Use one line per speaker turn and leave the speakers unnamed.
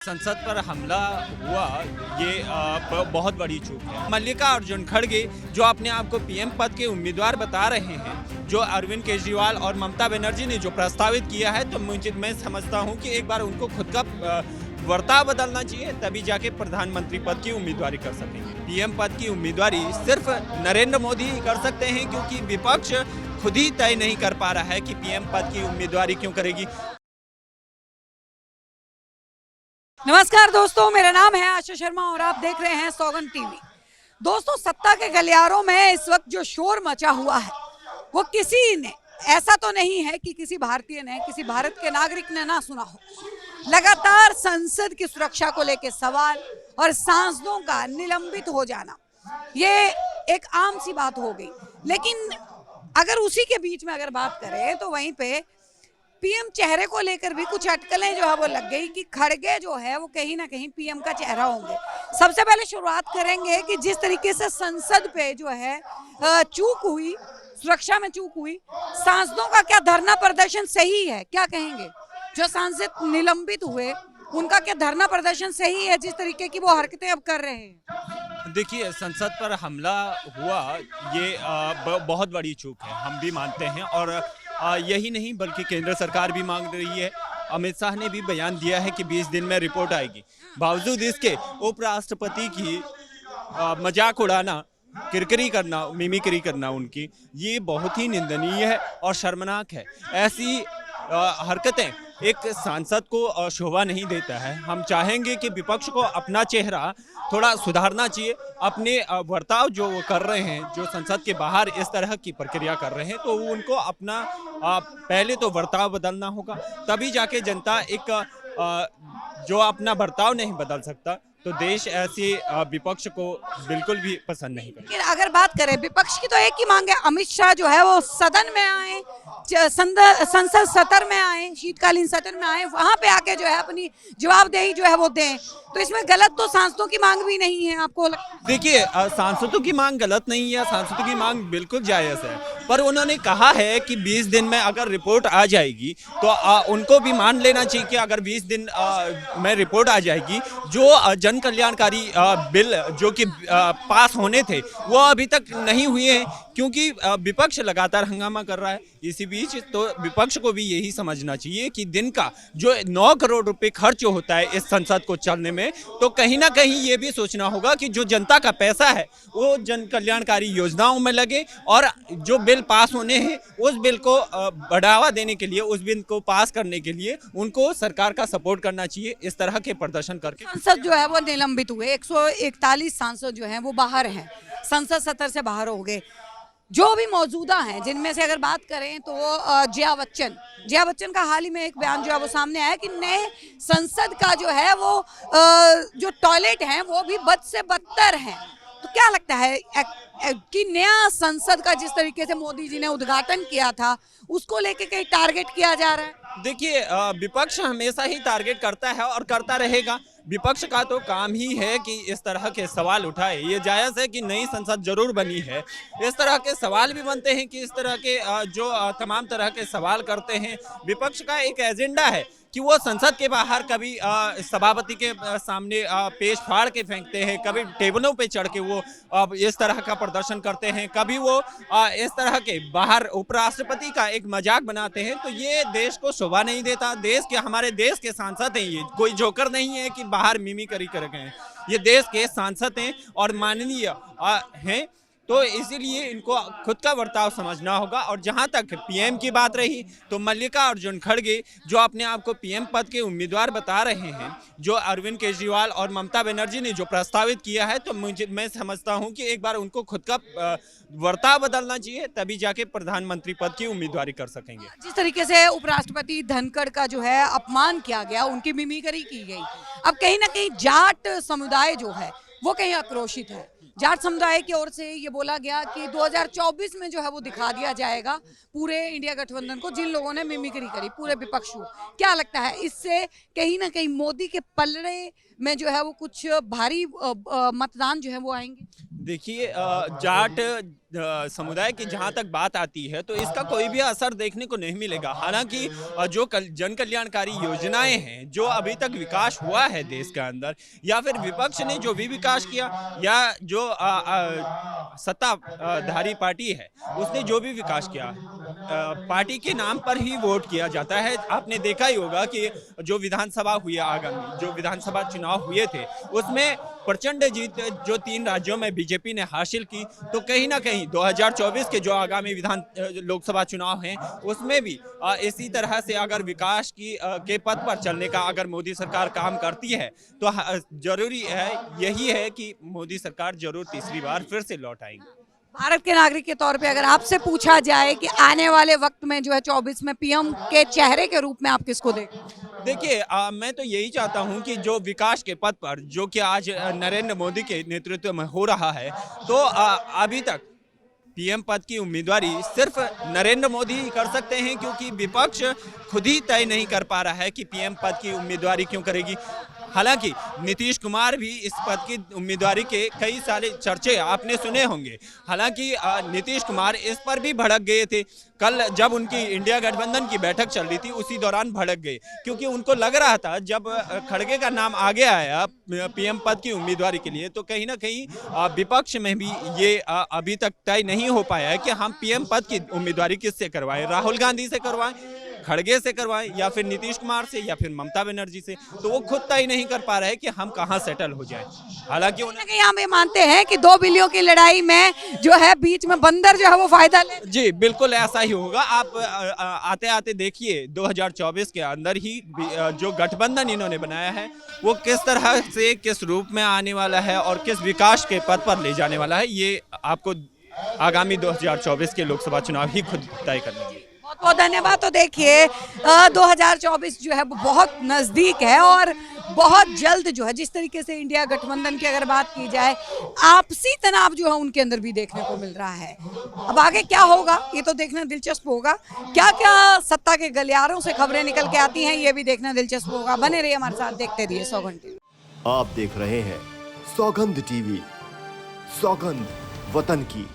संसद पर हमला हुआ ये बहुत बड़ी चूक है। मल्लिकार्जुन खड़गे जो अपने आप को पीएम पद के उम्मीदवार बता रहे हैं, जो अरविंद केजरीवाल और ममता बनर्जी ने जो प्रस्तावित किया है, तो मैं समझता हूं कि एक बार उनको खुद का वर्ताव बदलना चाहिए, तभी जाके प्रधानमंत्री पद की उम्मीदवारी कर सकेंगे। पीएम पद की उम्मीदवारी सिर्फ नरेंद्र मोदी ही कर सकते हैं, क्योंकि विपक्ष खुद ही तय नहीं कर पा रहा है कि पीएम पद की उम्मीदवारी क्यों करेगी।
नमस्कार दोस्तों, मेरा नाम है आशा शर्मा और आप देख रहे हैं सौगन टीवी। दोस्तों, सत्ता के गलियारों में इस वक्त जो शोर मचा हुआ है वो किसी ने, ऐसा तो नहीं है कि किसी भारतीय ने, किसी भारत के नागरिक ने ना सुना हो। लगातार संसद की सुरक्षा को लेकर सवाल और सांसदों का निलंबित हो जाना, ये एक आम सी बात हो गई। लेकिन अगर उसी के बीच में अगर बात करें तो वहीं पे पीएम चेहरे को लेकर भी कुछ अटकलें जो है वो लग गई कि खड़गे जो है वो कहीं ना कहीं पीएम का चेहरा होंगे। सबसे पहले शुरुआत करेंगे कि जिस तरीके से संसद पे जो है चूक हुई, सुरक्षा में चूक हुई, सांसदों का क्या धरना प्रदर्शन सही है? क्या कहेंगे? जो सांसद निलंबित हुए उनका क्या धरना प्रदर्शन सही है, जिस तरीके की वो हरकतें अब कर रहे हैं?
देखिए, संसद पर हमला हुआ ये बहुत बड़ी चूक है, हम भी मानते हैं। और यही नहीं बल्कि केंद्र सरकार भी मांग रही है। अमित शाह ने भी बयान दिया है कि 20 दिन में रिपोर्ट आएगी। बावजूद इसके उपराष्ट्रपति की मजाक उड़ाना, किरकिरी करना, मिमिक्री करना उनकी, ये बहुत ही निंदनीय है और शर्मनाक है। ऐसी हरकतें एक सांसद को शोभा नहीं देता है। हम चाहेंगे कि विपक्ष को अपना चेहरा थोड़ा सुधारना चाहिए। अपने बर्ताव जो वो कर रहे हैं, जो संसद के बाहर इस तरह की प्रक्रिया कर रहे हैं, तो उनको अपना पहले तो बर्ताव बदलना होगा, तभी जाके जनता एक जो अपना बर्ताव नहीं बदल सकता तो देश ऐसे विपक्ष को बिल्कुल भी पसंद नहीं करेगा।
लेकिन अगर बात करें विपक्ष की, तो एक ही मांग है, अमित शाह जो है वो सदन में आए, संसद सत्र में आए, शीतकालीन सत्र में आए, वहां पे आके जो है अपनी जवाबदेही जो है वो दें। तो इसमें गलत तो सांसदों की मांग भी नहीं है, आपको
देखिए, सांसदों की मांग गलत नहीं है, सांसदों की मांग बिल्कुल जायज़ है। पर उन्होंने कहा है कि 20 दिन में अगर रिपोर्ट आ जाएगी तो उनको भी मान लेना चाहिए कि अगर 20 दिन में रिपोर्ट आ जाएगी, जो जन कल्याणकारी बिल जो कि पास होने थे वो अभी तक नहीं हुए हैं, क्योंकि विपक्ष लगातार हंगामा कर रहा है। इसी बीच तो विपक्ष को भी यही समझना चाहिए कि दिन का जो 9 करोड़ रुपए खर्च होता है इस संसद को चलने में, तो कहीं ना कहीं ये भी सोचना होगा कि जो जनता का पैसा है वो जन कल्याणकारी योजनाओं में लगे, और जो बिल पास होने हैं उस बिल को बढ़ावा देने के लिए, उस बिल को पास करने के लिए उनको सरकार का सपोर्ट करना चाहिए। इस तरह के प्रदर्शन करके
सांसद जो है वो निलंबित हुए, 141 सांसद जो हैं वो बाहर हैं, संसद सत्र से बाहर हो गए। जो भी मौजूदा हैं, जिनमें से अगर बात करें तो जया बच्चन का हाल ही में एक बयान जो है वो सामने आया कि नए संसद का जो है वो जो टॉयलेट हैं वो भी बद से बदतर हैं। तो क्या लगता है कि नया संसद का जिस तरीके से मोदी जी ने उद्घाटन किया था, उसको लेके कहीं टारगेट किया जा रहा है?
देखिए, विपक्ष हमेशा ही टारगेट करता है और करता रहेगा। विपक्ष का तो काम ही है कि इस तरह के सवाल उठाए। ये जायज़ है कि नई संसद जरूर बनी है, इस तरह के सवाल भी बनते हैं कि इस तरह के जो तमाम तरह के सवाल करते हैं। विपक्ष का एक एजेंडा है कि वो संसद के बाहर कभी सभापति के सामने पेश फाड़ के फेंकते हैं, कभी टेबलों पे चढ़ के वो इस तरह का प्रदर्शन करते हैं, कभी वो इस तरह के बाहर उपराष्ट्रपति का एक मजाक बनाते हैं। तो ये देश को शोभा नहीं देता। देश के, हमारे देश के सांसद हैं, ये कोई जोकर नहीं है कि बाहर मिमिक्री कर गए हैं। ये देश के सांसद हैं और माननीय हैं, तो इसीलिए इनको खुद का बर्ताव समझना होगा। और जहां तक पीएम की बात रही, तो मल्लिकार्जुन खड़गे जो अपने आप को पीएम पद के उम्मीदवार बता रहे हैं, जो अरविंद केजरीवाल और ममता बनर्जी ने जो प्रस्तावित किया है, तो मैं समझता हूं कि एक बार उनको खुद का वर्ताव बदलना चाहिए, तभी जाके प्रधानमंत्री पद की उम्मीदवारी कर सकेंगे।
जिस तरीके से उपराष्ट्रपति धनखड़ का जो है अपमान किया गया, उनकी मिमिक्री की गई, अब कहीं ना कहीं जाट समुदाय जो है वो कहीं आक्रोशित है। जाट समुदाय की ओर से ये बोला गया कि 2024 में जो है वो दिखा दिया जाएगा पूरे इंडिया गठबंधन को, जिन लोगों ने मिमिक्री करी, पूरे विपक्ष को। क्या लगता है, इससे कहीं ना कहीं मोदी के पलड़े में जो है वो कुछ भारी मतदान जो है वो आएंगे?
देखिए, जाट समुदाय की जहां तक बात आती है तो इसका कोई भी असर देखने को नहीं मिलेगा। हालांकि जो जन कल्याणकारी योजनाएं हैं, जो अभी तक विकास हुआ है देश के अंदर, या फिर विपक्ष ने जो भी विकास किया, या जो सत्ताधारी पार्टी है उसने जो भी विकास किया, पार्टी के नाम पर ही वोट किया जाता है। आपने देखा ही होगा कि जो विधानसभा हुई, आगामी जो विधानसभा चुनाव हुए थे उसमें प्रचंड जीत जो 3 राज्यों में बीजेपी ने हासिल की, तो कहीं ना कहीं 2024 के जो आगामी लोकसभा चुनाव हैं उसमें भी इसी तरह से अगर विकास के पथ पर चलने का अगर मोदी सरकार काम करती है तो जरूरी है, यही है कि मोदी सरकार जरूर तीसरी बार फिर से लौट आएगी।
भारत के नागरिक के तौर पे अगर आपसे पूछा जाए कि आने वाले वक्त में जो है 24 में पीएम के चेहरे के रूप में आप किसको देखें?
देखिए, मैं तो यही चाहता हूं कि जो विकास के पथ पर जो कि आज नरेंद्र मोदी के नेतृत्व में हो रहा है, तो अभी तक पीएम पद की उम्मीदवारी सिर्फ नरेंद्र मोदी ही कर सकते हैं, क्योंकि विपक्ष खुद ही तय नहीं कर पा रहा है कि पीएम पद की उम्मीदवारी क्यों करेगी। हालांकि नीतीश कुमार भी इस पद की उम्मीदवारी के कई सारे चर्चे आपने सुने होंगे। हालांकि नीतीश कुमार इस पर भी भड़क गए थे। कल जब उनकी इंडिया गठबंधन की बैठक चल रही थी उसी दौरान भड़क गए, क्योंकि उनको लग रहा था जब खड़गे का नाम आगे आया पीएम पद की उम्मीदवारी के लिए, तो कहीं ना कहीं विपक्ष में भी ये अभी तक तय नहीं हो पाया है कि हम पीएम पद की उम्मीदवारी किससे करवाएं, राहुल गांधी से करवाएं, खड़गे से करवाएं, या फिर नीतीश कुमार से, या फिर ममता बनर्जी से। तो वो खुद तय नहीं कर पा रहे हैं कि हम कहां सेटल हो जाएं। हालांकि
उन्हें हम ये मानते हैं कि 2 बिल्लियों की लड़ाई में जो है बीच में बंदर जो है वो फायदा ले।
जी बिल्कुल ऐसा ही होगा। आप आते आते देखिए 2024 के अंदर ही जो गठबंधन इन्होंने बनाया है वो किस तरह से, किस रूप में आने वाला है और किस विकास के पथ पर ले जाने वाला है, ये आपको आगामी 2024 के लोकसभा चुनाव ही खुद तय करेंगे।
बहुत बहुत धन्यवाद। तो देखिए 2024 जो है वो बहुत नजदीक है और बहुत जल्द जो है, जिस तरीके से इंडिया गठबंधन की अगर बात की जाए, आपसी तनाव जो है उनके अंदर भी देखने को मिल रहा है। अब आगे क्या होगा ये तो देखना दिलचस्प होगा। क्या क्या सत्ता के गलियारों से खबरें निकल के आती हैं ये भी देखना दिलचस्प होगा। बने रहिए हमारे साथ, देखते रहिए सौगंध टीवी।
आप देख रहे हैं सौगंध टीवी, सौगंध वतन की।